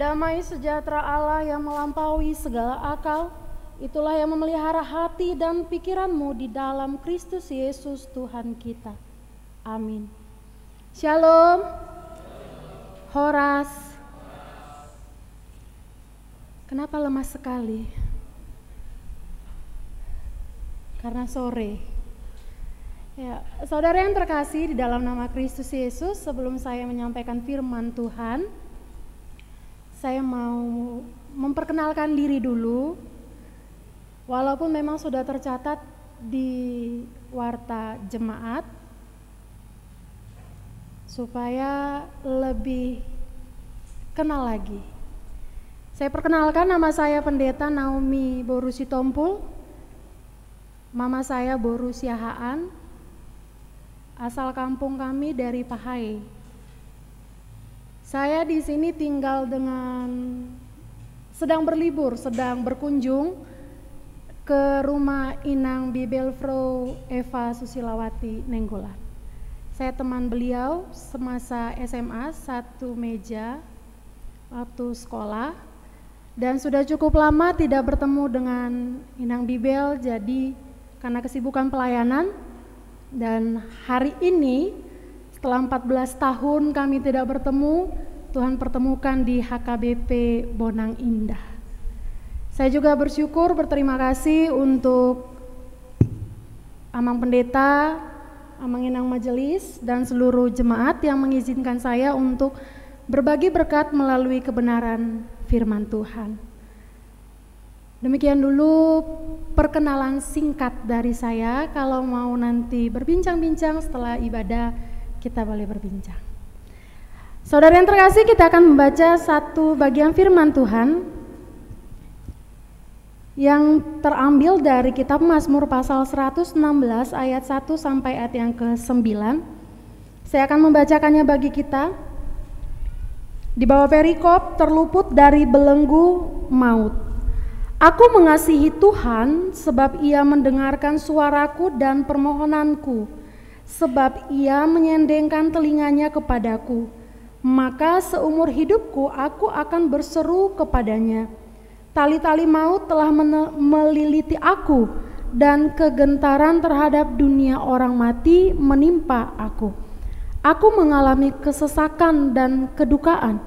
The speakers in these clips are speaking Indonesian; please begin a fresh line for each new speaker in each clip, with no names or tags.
Damai sejahtera Allah yang melampaui segala akal, itulah yang memelihara hati dan pikiranmu di dalam Kristus Yesus Tuhan kita. Amin. Shalom. Horas. Kenapa lemas sekali? Karena sore. Ya, saudara yang terkasih di dalam nama Kristus Yesus, sebelum saya menyampaikan firman Tuhan, saya mau memperkenalkan diri dulu. Walaupun memang sudah tercatat di warta jemaat, supaya lebih kenal lagi. Saya perkenalkan, nama saya Pendeta Naomi Borusi Tompul. Mama saya Boru Siahaan. Asal kampung kami dari Pahai. Saya di sini tinggal sedang berlibur, sedang berkunjung ke rumah Inang Bibelfrau Eva Susilawati Nenggolan. Saya teman beliau semasa SMA, satu meja waktu sekolah, dan sudah cukup lama tidak bertemu dengan Inang Bibel, jadi karena kesibukan pelayanan. Dan hari ini setelah 14 tahun kami tidak bertemu, Tuhan pertemukan di HKBP Bonang Indah. Saya juga bersyukur, berterima kasih untuk Amang Pendeta, Amang Inang Majelis, dan seluruh jemaat yang mengizinkan saya untuk berbagi berkat melalui kebenaran firman Tuhan. Demikian dulu perkenalan singkat dari saya. Kalau mau nanti berbincang-bincang setelah ibadah, kita boleh berbincang. Saudara yang terkasih, kita akan membaca satu bagian firman Tuhan yang terambil dari kitab Mazmur pasal 116 ayat 1 sampai ayat yang ke-9. Saya akan membacakannya bagi kita. Di bawah perikop, terluput dari belenggu maut. Aku mengasihi Tuhan sebab Ia mendengarkan suaraku dan permohonanku, sebab Ia menyendengkan telinganya kepadaku. Maka seumur hidupku aku akan berseru kepadanya. Tali-tali maut telah meliliti aku, dan kegentaran terhadap dunia orang mati menimpa aku. Aku mengalami kesesakan dan kedukaan,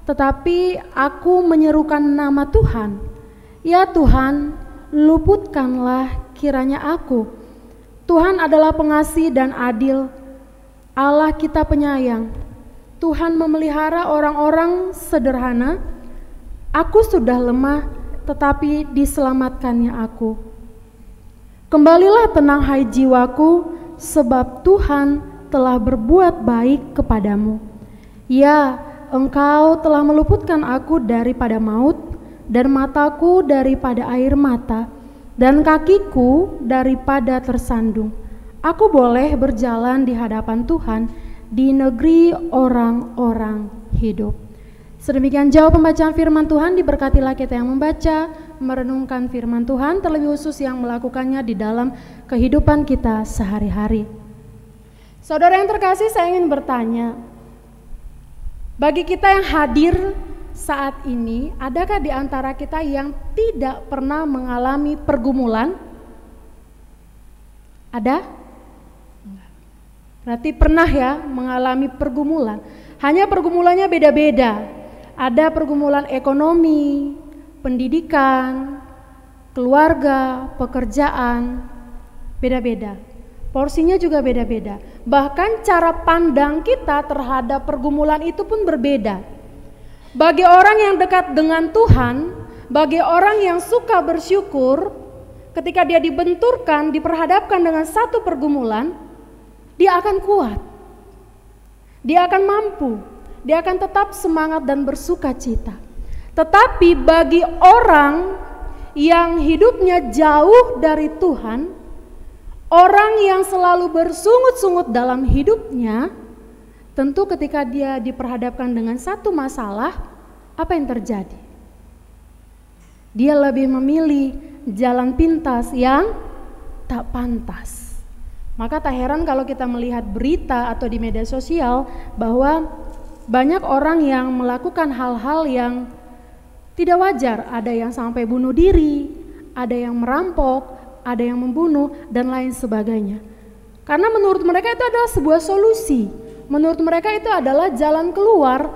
tetapi aku menyerukan nama Tuhan. Ya Tuhan, luputkanlah kiranya aku. Tuhan adalah pengasih dan adil, Allah kita penyayang. Tuhan memelihara orang-orang sederhana. Aku sudah lemah, tetapi diselamatkannya aku. Kembalilah tenang hai jiwaku, sebab Tuhan telah berbuat baik kepadamu. Ya, Engkau telah meluputkan aku daripada maut, dan mataku daripada air mata, dan kakiku daripada tersandung. Aku boleh berjalan di hadapan Tuhan di negeri orang-orang hidup. Sedemikian jauh pembacaan firman Tuhan. Diberkatilah kita yang membaca, merenungkan firman Tuhan, terlebih khusus yang melakukannya di dalam kehidupan kita sehari-hari. Saudara yang terkasih, saya ingin bertanya, bagi kita yang hadir saat ini, adakah di antara kita yang tidak pernah mengalami pergumulan? Ada? Berarti pernah ya mengalami pergumulan. Hanya pergumulannya beda-beda. Ada pergumulan ekonomi, pendidikan, keluarga, pekerjaan, beda-beda. Porsinya juga beda-beda. Bahkan cara pandang kita terhadap pergumulan itu pun berbeda. Bagi orang yang dekat dengan Tuhan, bagi orang yang suka bersyukur, ketika dia dibenturkan, diperhadapkan dengan satu pergumulan, dia akan kuat, dia akan mampu, dia akan tetap semangat dan bersuka cita. Tetapi bagi orang yang hidupnya jauh dari Tuhan, orang yang selalu bersungut-sungut dalam hidupnya, tentu ketika dia diperhadapkan dengan satu masalah, apa yang terjadi? Dia lebih memilih jalan pintas yang tak pantas. Maka tak heran kalau kita melihat berita atau di media sosial bahwa banyak orang yang melakukan hal-hal yang Tidak wajar ada yang sampai bunuh diri, ada yang merampok, ada yang membunuh, dan lain sebagainya. Karena menurut mereka itu adalah sebuah solusi. Menurut mereka itu adalah jalan keluar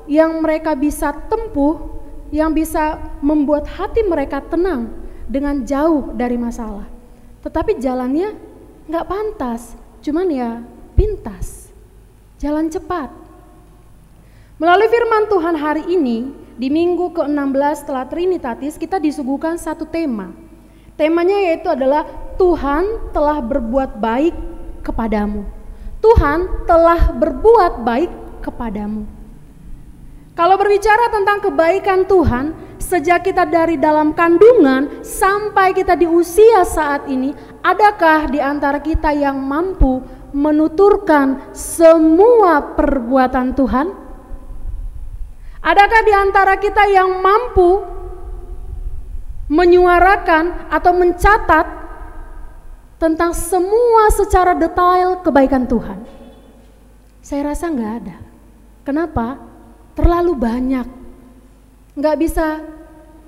yang mereka bisa tempuh, yang bisa membuat hati mereka tenang dengan jauh dari masalah. Tetapi jalannya gak pantas, cuman ya pintas, jalan cepat. Melalui firman Tuhan hari ini, di minggu ke-16 setelah Trinitatis, kita disuguhkan satu tema. Temanya yaitu adalah Tuhan telah berbuat baik kepadamu. Tuhan telah berbuat baik kepadamu. Kalau berbicara tentang kebaikan Tuhan, sejak kita dari dalam kandungan sampai kita di usia saat ini, adakah di antara kita yang mampu menuturkan semua perbuatan Tuhan? Adakah di antara kita yang mampu menyuarakan atau mencatat tentang semua secara detail kebaikan Tuhan? Saya rasa nggak ada. Kenapa? Terlalu banyak, nggak bisa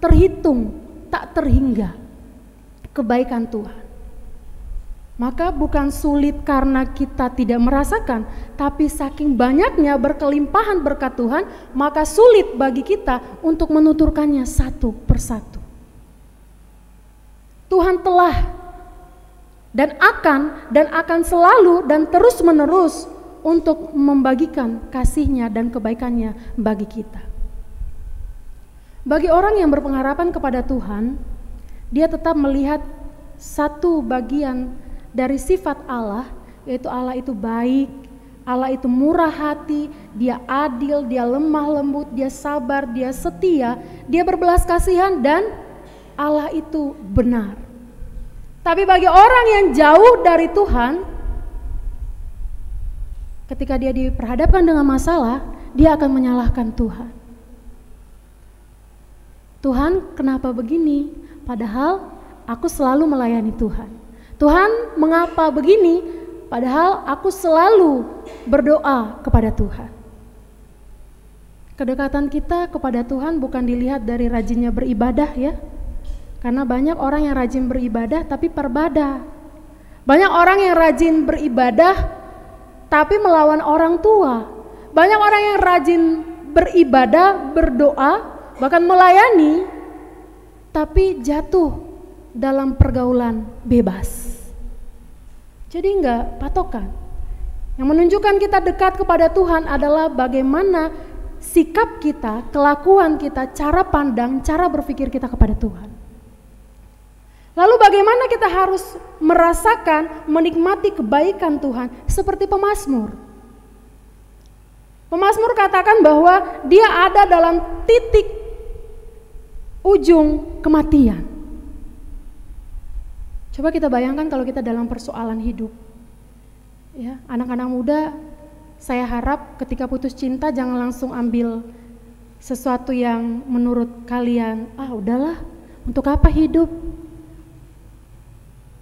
terhitung, tak terhingga kebaikan Tuhan. Maka bukan sulit karena kita tidak merasakan, tapi saking banyaknya berkelimpahan berkat Tuhan, maka sulit bagi kita untuk menuturkannya satu persatu. Tuhan telah dan akan selalu dan terus menerus untuk membagikan kasih-Nya dan kebaikan-Nya bagi kita. Bagi orang yang berpengharapan kepada Tuhan, dia tetap melihat satu bagian dari sifat Allah, yaitu Allah itu baik, Allah itu murah hati, Dia adil, Dia lemah lembut, Dia sabar, Dia setia, Dia berbelas kasihan, dan Allah itu benar. Tapi bagi orang yang jauh dari Tuhan, ketika dia diperhadapkan dengan masalah, dia akan menyalahkan Tuhan. Tuhan, kenapa begini? Padahal aku selalu melayani Tuhan. Tuhan, mengapa begini? Padahal aku selalu berdoa kepada Tuhan. Kedekatan kita kepada Tuhan bukan dilihat dari rajinnya beribadah ya. Karena banyak orang yang rajin beribadah tapi perbadah. Banyak orang yang rajin beribadah tapi melawan orang tua. Banyak orang yang rajin beribadah, berdoa, bahkan melayani, tapi jatuh dalam pergaulan bebas. Jadi enggak patokan. Yang menunjukkan kita dekat kepada Tuhan adalah bagaimana sikap kita, kelakuan kita, cara pandang, cara berpikir kita kepada Tuhan. Lalu bagaimana kita harus merasakan, menikmati kebaikan Tuhan seperti pemazmur. Pemazmur katakan bahwa dia ada dalam titik ujung kematian. Coba kita bayangkan kalau kita dalam persoalan hidup. Ya, anak-anak muda, saya harap ketika putus cinta jangan langsung ambil sesuatu yang menurut kalian, udahlah, untuk apa hidup?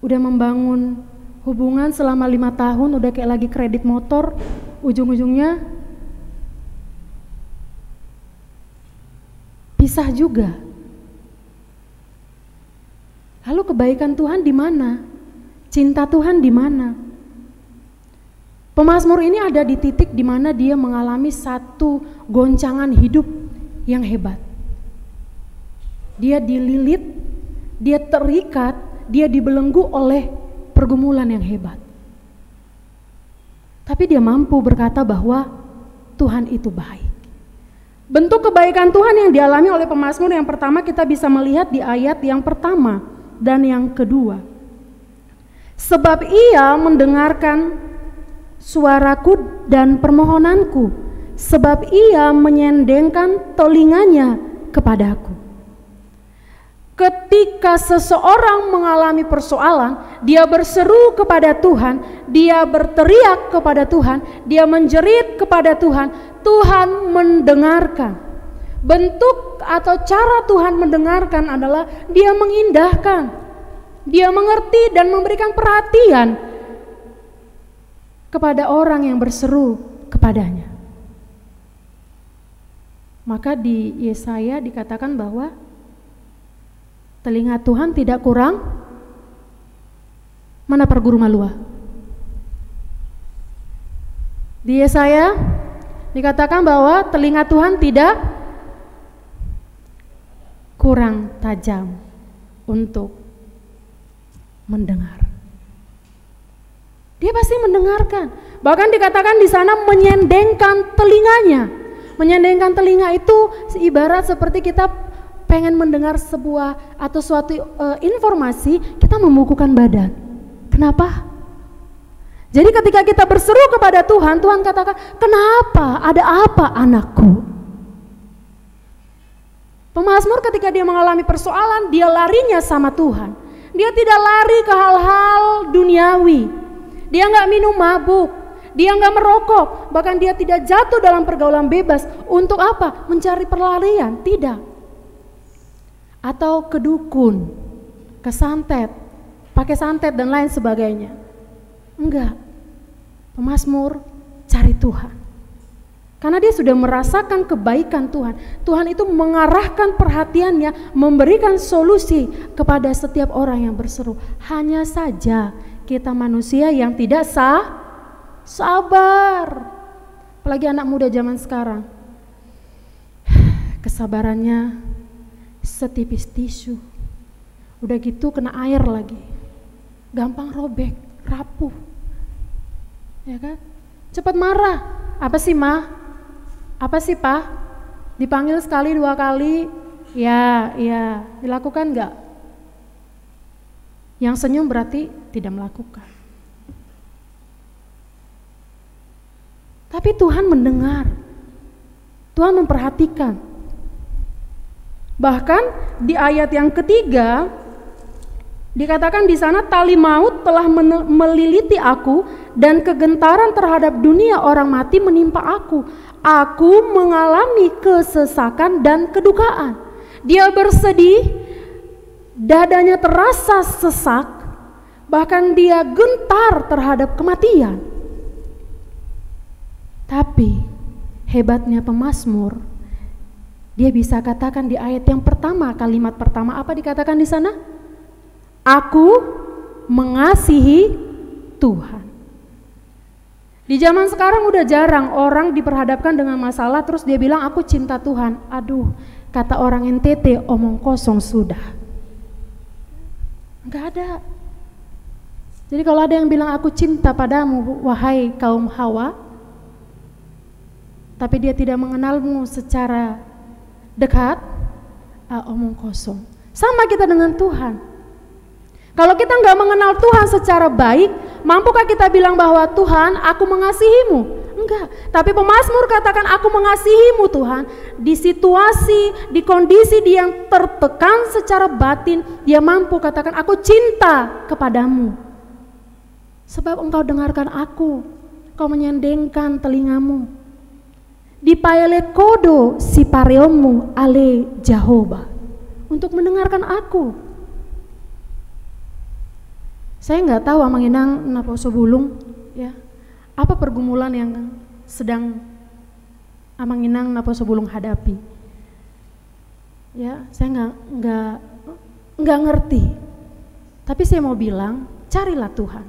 Udah membangun hubungan selama 5 tahun, udah kayak lagi kredit motor, ujung-ujungnya pisah juga. Lalu kebaikan Tuhan di mana? Cinta Tuhan di mana? Pemazmur ini ada di titik di mana dia mengalami satu goncangan hidup yang hebat. Dia dililit, dia terikat, dia dibelenggu oleh pergumulan yang hebat. Tapi dia mampu berkata bahwa Tuhan itu baik. Bentuk kebaikan Tuhan yang dialami oleh pemazmur yang pertama kita bisa melihat di ayat yang pertama dan yang kedua. Sebab ia mendengarkan suaraku dan permohonanku, sebab ia menyendengkan telinganya kepadaku. Ketika seseorang mengalami persoalan, dia berseru kepada Tuhan, dia berteriak kepada Tuhan, dia menjerit kepada Tuhan, Tuhan mendengarkan. Bentuk atau cara Tuhan mendengarkan adalah dia mengindahkan, dia mengerti dan memberikan perhatian kepada orang yang berseru kepadanya. Maka di Yesaya dikatakan bahwa telinga Tuhan tidak kurang. Mana para guru malua? Di Yesaya dikatakan bahwa telinga Tuhan tidak kurang tajam untuk mendengar. Dia pasti mendengarkan. Bahkan dikatakan di sana menyendengkan telinganya. Menyendengkan telinga itu ibarat seperti kita pengen mendengar sebuah atau suatu informasi, kita membukukan badan. Kenapa? Jadi ketika kita berseru kepada Tuhan, Tuhan katakan, kenapa? Ada apa anakku? Pemazmur ketika dia mengalami persoalan, dia larinya sama Tuhan. Dia tidak lari ke hal-hal duniawi. Dia nggak minum mabuk, dia nggak merokok, bahkan dia tidak jatuh dalam pergaulan bebas. Untuk apa? Mencari pelarian? Tidak. Atau ke dukun, ke santet, pakai santet dan lain sebagainya. Enggak. Pemazmur cari Tuhan. Karena dia sudah merasakan kebaikan Tuhan. Tuhan itu mengarahkan perhatiannya, memberikan solusi kepada setiap orang yang berseru. Hanya saja kita manusia yang tidak sabar. Apalagi anak muda zaman sekarang. Kesabarannya setipis tisu. Udah gitu kena air lagi. Gampang robek, rapuh. Ya kan? Cepat marah. Apa sih, Ma? Apa sih, Pak? Dipanggil sekali, 2 kali, ya, dilakukan enggak? Yang senyum berarti tidak melakukan. Tapi Tuhan mendengar. Tuhan memperhatikan. Bahkan di ayat yang ketiga dikatakan di sana, tali maut telah meliliti aku dan kegentaran terhadap dunia orang mati menimpa aku. Aku mengalami kesesakan dan kedukaan. Dia bersedih, dadanya terasa sesak, bahkan dia gentar terhadap kematian. Tapi hebatnya pemazmur, dia bisa katakan di ayat yang pertama, kalimat pertama apa dikatakan di sana? Aku mengasihi Tuhan. Di zaman sekarang udah jarang orang diperhadapkan dengan masalah terus dia bilang aku cinta Tuhan. Aduh, kata orang NTT, omong kosong sudah. Enggak ada. Jadi kalau ada yang bilang aku cinta padamu wahai kaum Hawa, tapi dia tidak mengenalmu secara dekat, omong kosong. Sama kita dengan Tuhan. Kalau kita nggak mengenal Tuhan secara baik, mampukah kita bilang bahwa Tuhan, aku mengasihimu? Enggak. Tapi pemazmur katakan aku mengasihimu Tuhan. Di situasi, di kondisi dia yang tertekan secara batin, dia mampu katakan aku cinta kepadamu. Sebab engkau dengarkan aku, engkau menyendengkan telingamu. Dipaele kodo si pareomu ale Jehovah, untuk mendengarkan aku. Saya nggak tahu Amanginang Napo Sobulung, ya, apa pergumulan yang sedang Amanginang Napo Sobulung hadapi. Ya, saya nggak ngerti. Tapi saya mau bilang, carilah Tuhan.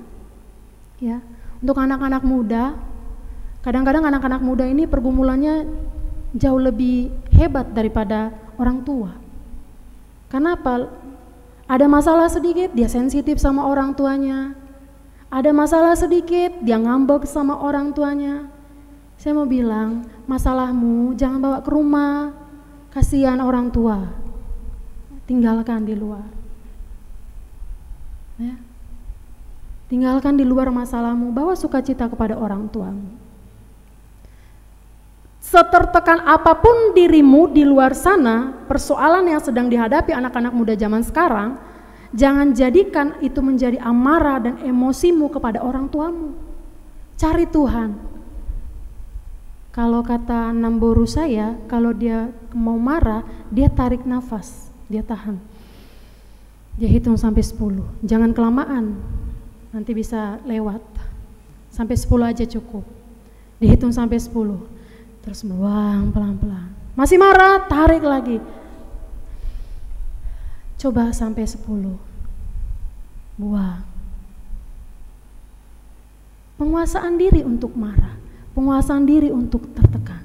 Ya, untuk anak-anak muda, kadang-kadang anak-anak muda ini pergumulannya jauh lebih hebat daripada orang tua. Kenapa? Ada masalah sedikit, dia sensitif sama orang tuanya. Ada masalah sedikit, dia ngambek sama orang tuanya. Saya mau bilang, masalahmu jangan bawa ke rumah. Kasihan orang tua. Tinggalkan di luar. Ya. Tinggalkan di luar masalahmu, bawa sukacita kepada orang tuamu. Setertekan apapun dirimu di luar sana, persoalan yang sedang dihadapi anak-anak muda zaman sekarang, jangan jadikan itu menjadi amarah dan emosimu kepada orang tuamu. Cari Tuhan. Kalau kata Namboru saya, kalau dia mau marah, dia tarik nafas, dia tahan. Dia hitung sampai 10, jangan kelamaan, nanti bisa lewat. Sampai 10 aja cukup. Dihitung sampai 10. Terus buang pelan-pelan. Masih marah, tarik lagi. Coba sampai 10. Buang. Penguasaan diri untuk marah, penguasaan diri untuk tertekan.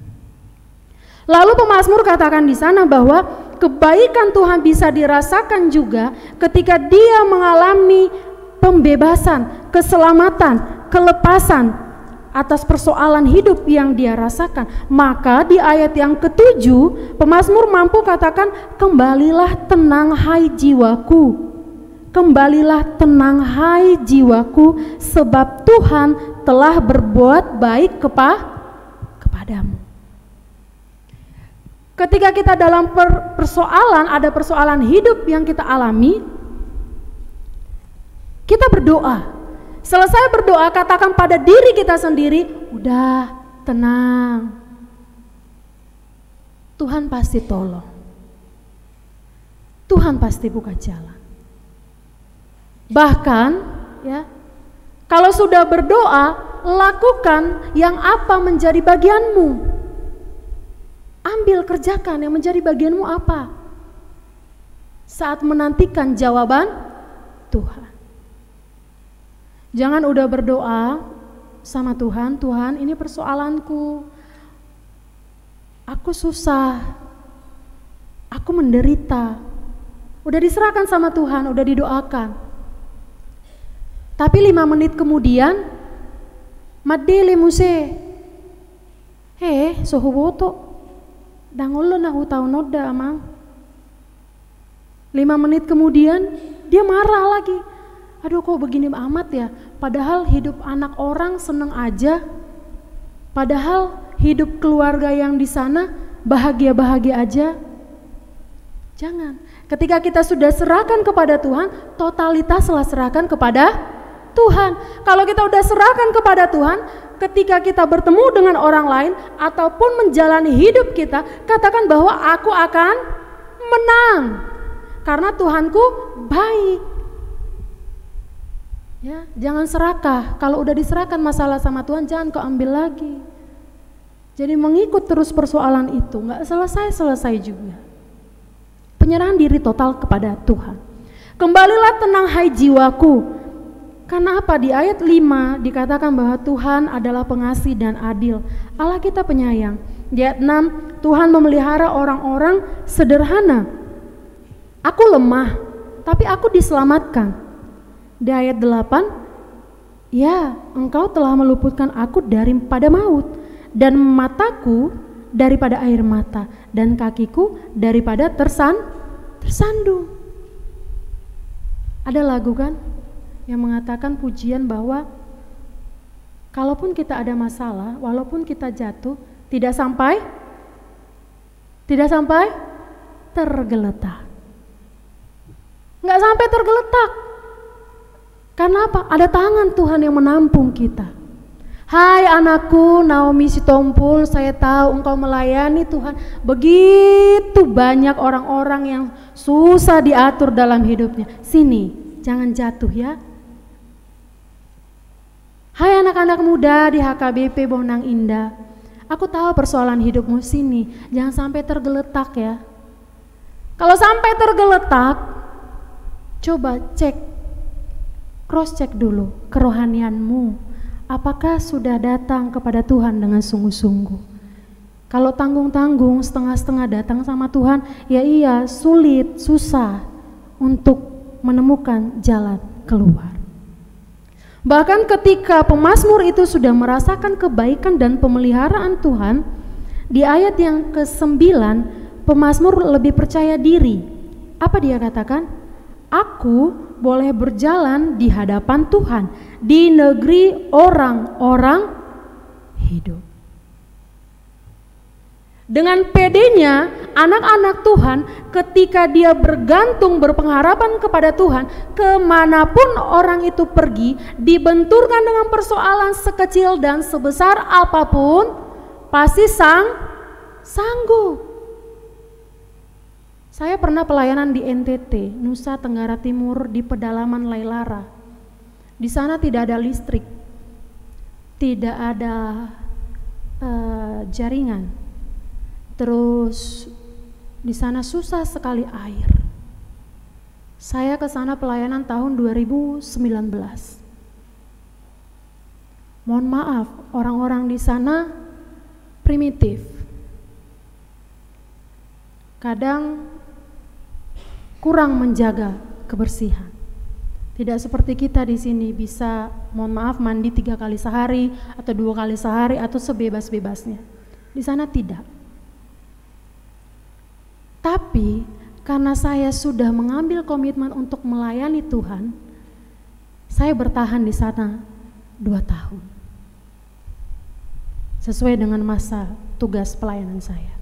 Lalu pemazmur katakan di sana bahwa kebaikan Tuhan bisa dirasakan juga ketika dia mengalami pembebasan, keselamatan, kelepasan atas persoalan hidup yang dia rasakan. Maka di ayat yang ke-7 pemazmur mampu katakan, kembalilah tenang hai jiwaku. Kembalilah tenang hai jiwaku, sebab Tuhan telah berbuat baik kepadamu. Ketika kita dalam persoalan, ada persoalan hidup yang kita alami, kita berdoa. Selesai berdoa, katakan pada diri kita sendiri, udah tenang, Tuhan pasti tolong, Tuhan pasti buka jalan. Bahkan ya, kalau sudah berdoa, lakukan yang apa menjadi bagianmu. Ambil, kerjakan yang menjadi bagianmu apa saat menantikan jawaban Tuhan. Jangan udah berdoa sama Tuhan, Tuhan ini persoalanku, aku susah, aku menderita. Udah diserahkan sama Tuhan, udah didoakan. Tapi 5 menit kemudian, madele muse, sohuboto, dangolo na hutau noda amang. 5 menit kemudian, dia marah lagi. Aduh, kok begini amat ya, padahal hidup anak orang seneng aja, padahal hidup keluarga yang di sana bahagia-bahagia aja. Jangan, ketika kita sudah serahkan kepada Tuhan, totalitaslah serahkan kepada Tuhan. Kalau kita udah serahkan kepada Tuhan, ketika kita bertemu dengan orang lain ataupun menjalani hidup kita, katakan bahwa aku akan menang karena Tuhanku baik. Ya, jangan serakah. Kalau udah diserahkan masalah sama Tuhan, jangan kau ambil lagi. Jadi mengikut terus persoalan itu, nggak selesai-selesai juga. Penyerahan diri total kepada Tuhan. Kembalilah tenang hai jiwaku. Karena apa? Di ayat 5 dikatakan bahwa Tuhan adalah pengasih dan adil. Allah kita penyayang. Di ayat 6, Tuhan memelihara orang-orang sederhana. Aku lemah, tapi aku diselamatkan. Di ayat 8, ya, engkau telah meluputkan aku daripada maut, dan mataku daripada air mata, dan kakiku daripada tersandung. Ada lagu kan yang mengatakan pujian bahwa kalaupun kita ada masalah, walaupun kita jatuh, tidak sampai tergeletak. Nggak sampai tergeletak. Karena apa? Ada tangan Tuhan yang menampung kita. Hai anakku, Naomi Sitompul, saya tahu engkau melayani Tuhan. Begitu banyak orang-orang yang susah diatur dalam hidupnya. Sini, jangan jatuh ya. Hai anak-anak muda di HKBP Bonang Indah, aku tahu persoalan hidupmu, sini, jangan sampai tergeletak ya. Kalau sampai tergeletak, coba cross check dulu kerohanianmu. Apakah sudah datang kepada Tuhan dengan sungguh-sungguh? Kalau tanggung-tanggung, setengah-setengah datang sama Tuhan, ya iya, sulit, susah untuk menemukan jalan keluar. Bahkan ketika pemazmur itu sudah merasakan kebaikan dan pemeliharaan Tuhan, di ayat yang ke-9, pemazmur lebih percaya diri. Apa dia katakan? Aku boleh berjalan di hadapan Tuhan, di negeri orang-orang hidup. Dengan pedenya anak-anak Tuhan, ketika dia bergantung berpengharapan kepada Tuhan, kemanapun orang itu pergi, dibenturkan dengan persoalan sekecil dan sebesar apapun, pasti sanggup. Saya pernah pelayanan di NTT, Nusa Tenggara Timur, di pedalaman Lailara. Di sana tidak ada listrik, tidak ada jaringan, Terus di sana susah sekali air. Saya ke sana pelayanan tahun 2019. Mohon maaf, orang-orang di sana primitif. Kadang kurang menjaga kebersihan. Tidak seperti kita di sini bisa, mohon maaf, mandi 3 kali sehari atau 2 kali sehari atau sebebas-bebasnya. Di sana tidak. Tapi karena saya sudah mengambil komitmen untuk melayani Tuhan, saya bertahan di sana 2 tahun. Sesuai dengan masa tugas pelayanan saya.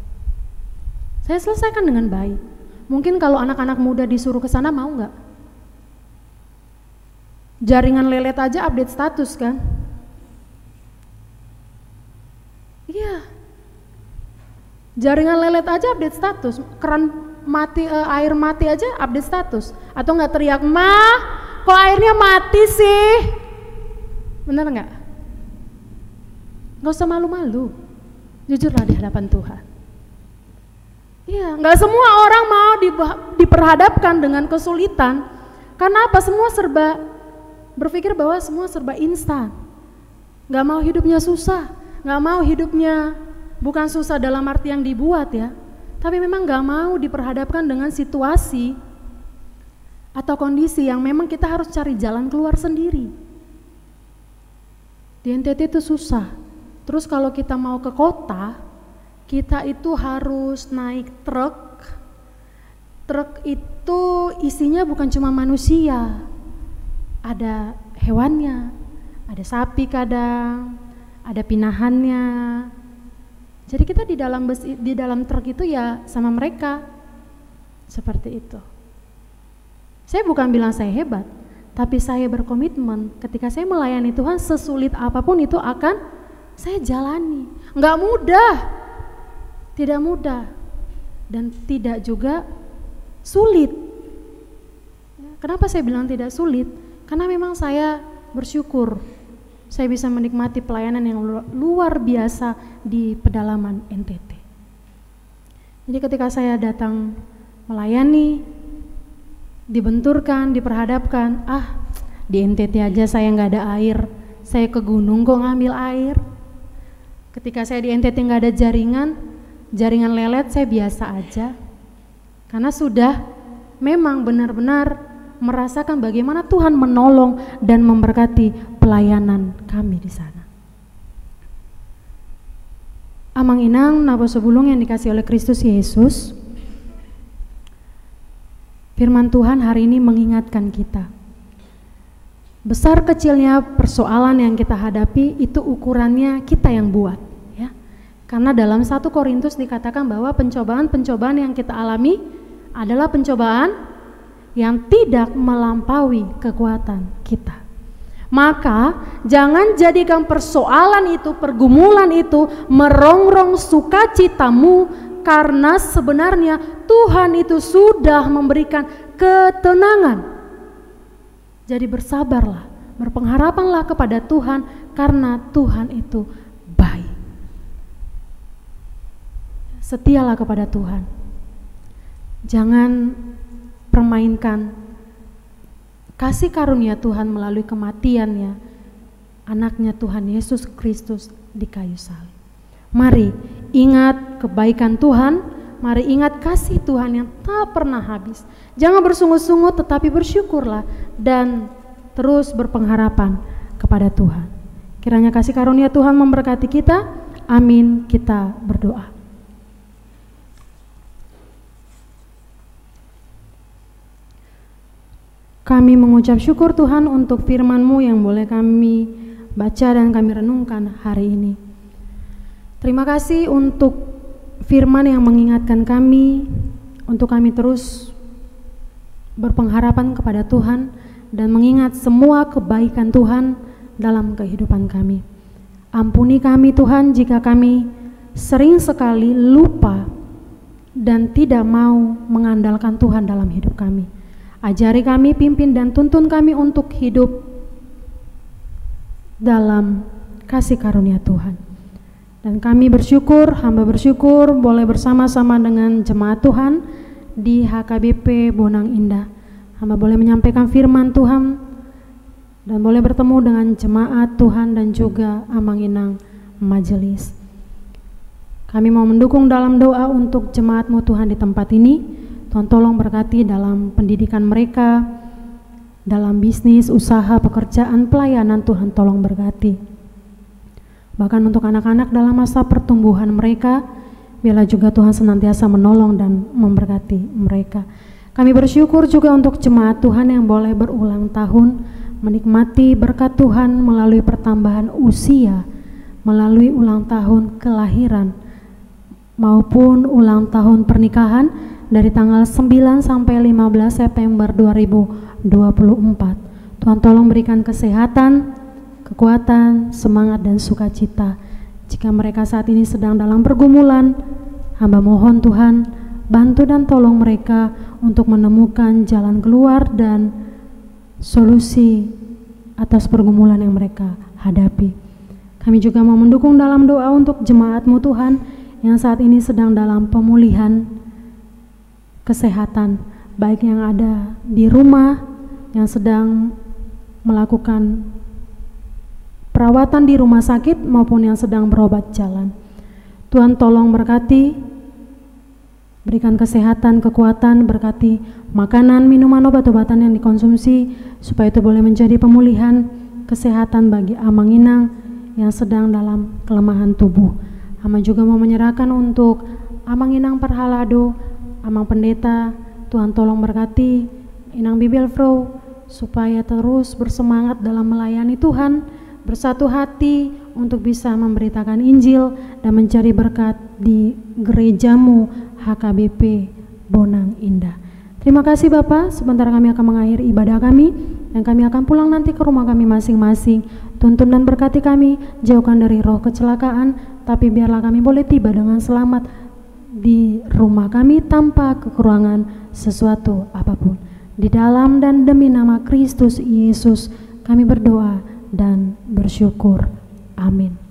Saya selesaikan dengan baik. Mungkin kalau anak-anak muda disuruh ke sana mau nggak? Jaringan lelet aja update status kan? Iya. Jaringan lelet aja update status, keran mati, air mati aja update status. Atau nggak teriak, "Ma, kok airnya mati sih?" Bener nggak? Nggak usah malu-malu, jujurlah di hadapan Tuhan. Iya, nggak semua orang mau diperhadapkan dengan kesulitan. Karena apa? Semua serba berpikir bahwa semua serba instan. Nggak mau hidupnya susah, nggak mau hidupnya, bukan susah dalam arti yang dibuat ya, tapi memang gak mau diperhadapkan dengan situasi atau kondisi yang memang kita harus cari jalan keluar sendiri. Di NTT itu susah. Terus kalau kita mau ke kota, kita itu harus naik truk. Truk itu isinya bukan cuma manusia, ada hewannya, ada sapi kadang, ada pinahannya. Jadi kita di dalam truk itu ya sama mereka, seperti itu. Saya bukan bilang saya hebat, tapi saya berkomitmen ketika saya melayani Tuhan, sesulit apapun itu akan saya jalani. Nggak mudah, tidak mudah, dan tidak juga sulit. Kenapa saya bilang tidak sulit? Karena memang saya bersyukur saya bisa menikmati pelayanan yang luar biasa di pedalaman NTT. Jadi ketika saya datang melayani, dibenturkan, diperhadapkan, di NTT aja saya nggak ada air, saya ke gunung kok ngambil air. Ketika saya di NTT nggak ada jaringan lelet, saya biasa aja. Karena sudah memang benar-benar merasakan bagaimana Tuhan menolong dan memberkati pelayanan kami di sana. Amang inang nabo sebulung yang dikasih oleh Kristus Yesus, firman Tuhan hari ini mengingatkan kita. Besar kecilnya persoalan yang kita hadapi itu ukurannya kita yang buat, ya. Karena dalam 1 Korintus dikatakan bahwa pencobaan-pencobaan yang kita alami adalah pencobaan yang tidak melampaui kekuatan kita. Maka jangan jadikan persoalan itu, pergumulan itu merongrong sukacitamu, karena sebenarnya Tuhan itu sudah memberikan ketenangan. Jadi bersabarlah, berpengharapanlah kepada Tuhan, karena Tuhan itu baik. Setialah kepada Tuhan. Jangan permainkan kasih karunia Tuhan melalui kematiannya, anaknya Tuhan Yesus Kristus di kayu salib. Mari ingat kebaikan Tuhan, mari ingat kasih Tuhan yang tak pernah habis. Jangan bersungut-sungut, tetapi bersyukurlah dan terus berpengharapan kepada Tuhan. Kiranya kasih karunia Tuhan memberkati kita. Amin. Kita berdoa. Kami mengucap syukur Tuhan untuk firman-Mu yang boleh kami baca dan kami renungkan hari ini. Terima kasih untuk firman yang mengingatkan kami, untuk kami terus berpengharapan kepada Tuhan dan mengingat semua kebaikan Tuhan dalam kehidupan kami. Ampuni kami Tuhan jika kami sering sekali lupa dan tidak mau mengandalkan Tuhan dalam hidup kami. Ajari kami, pimpin dan tuntun kami untuk hidup dalam kasih karunia Tuhan. Dan kami bersyukur, hamba bersyukur boleh bersama-sama dengan jemaat Tuhan di HKBP Bonang Indah. Hamba boleh menyampaikan firman Tuhan dan boleh bertemu dengan jemaat Tuhan dan juga Amanginang Majelis. Kami mau mendukung dalam doa untuk jemaat-Mu Tuhan di tempat ini. Tuhan tolong berkati dalam pendidikan mereka, dalam bisnis, usaha, pekerjaan, pelayanan. Tuhan tolong berkati. Bahkan untuk anak-anak dalam masa pertumbuhan mereka, biarlah juga Tuhan senantiasa menolong dan memberkati mereka. Kami bersyukur juga untuk jemaat Tuhan yang boleh berulang tahun, menikmati berkat Tuhan melalui pertambahan usia, melalui ulang tahun kelahiran, maupun ulang tahun pernikahan dari tanggal 9 sampai 15 September 2024. Tuhan tolong berikan kesehatan, kekuatan, semangat, dan sukacita. Jika mereka saat ini sedang dalam pergumulan, hamba mohon Tuhan bantu dan tolong mereka untuk menemukan jalan keluar dan solusi atas pergumulan yang mereka hadapi. Kami juga mau mendukung dalam doa untuk jemaat-Mu Tuhan yang saat ini sedang dalam pemulihan kesehatan, baik yang ada di rumah, yang sedang melakukan perawatan di rumah sakit maupun yang sedang berobat jalan. Tuhan tolong berkati, berikan kesehatan, kekuatan, berkati makanan, minuman, obat-obatan yang dikonsumsi supaya itu boleh menjadi pemulihan kesehatan bagi Amanginang yang sedang dalam kelemahan tubuh. Hamba juga mau menyerahkan untuk Amanginang Perhalado, Amang Pendeta. Tuhan tolong berkati Inang Bibelfro supaya terus bersemangat dalam melayani Tuhan, bersatu hati untuk bisa memberitakan Injil dan mencari berkat di gereja-Mu HKBP Bonang Indah. Terima kasih Bapak, sebentar kami akan mengakhiri ibadah kami dan kami akan pulang nanti ke rumah kami masing-masing. Tuntun dan berkati kami, jauhkan dari roh kecelakaan, tapi biarlah kami boleh tiba dengan selamat di rumah kami tanpa kekurangan sesuatu apapun. Di dalam dan demi nama Kristus Yesus kami berdoa dan bersyukur. Amin.